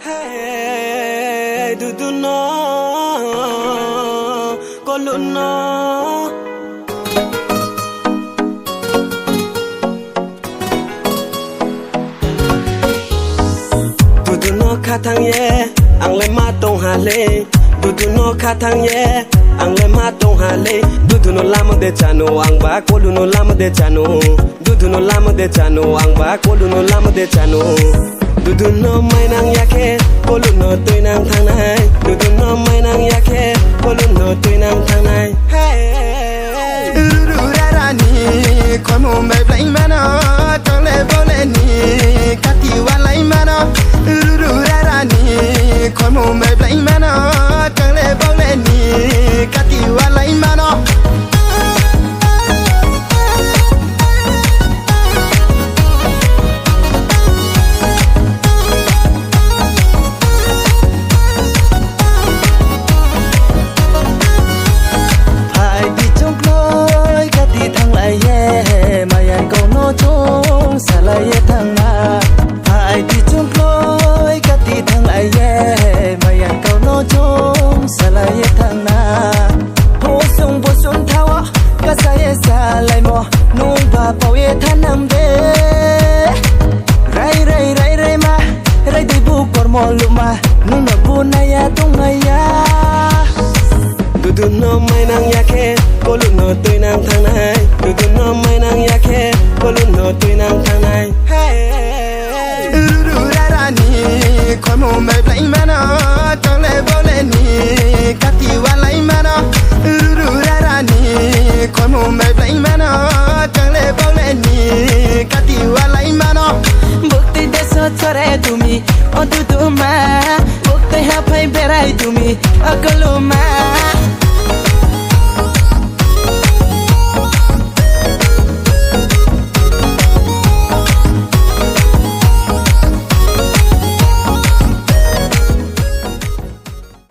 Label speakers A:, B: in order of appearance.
A: Hey, du no, coluno. Du no katang ye, ang le matong hale. Du no katang ye, ang le matong hale. Du no lam de chano, ang ba coluno lam de chano. Du no lam de chano, ang ba coluno lam de chano. Du no mai nang yake, coluno tui nang thang nai. Du no mai nang yake, coluno tui nang thang nai. Hey,
B: Rururarani, como me blame mano, tole bole ni, kati walai mano. Rururarani, como me blame mano, tole bole ni, kati walai mano. Salai thang na, ai đi chung lối cắt đi thang lại ye, mày ăn câu nói chung salai thang na, hồ sung vô sung thao, cả sai sa lại mò, nung và bao ye than nam de, rai ma, rai đi bu cor mò luma, nung na bu na ya tung na ya.
A: Du no mai nang yake, coluno tui nang thang nai. Du no mai nang yake, coluno tui nang thang nai. Hey,
B: rururarani, como me blame mano, tole bole ni, kati walai mano. Rururarani, como me blame mano, tole bole ni, kati walai mano.
C: Bukti desa chore tumi, o du ma, bukti hapai berai tumi, akaluma.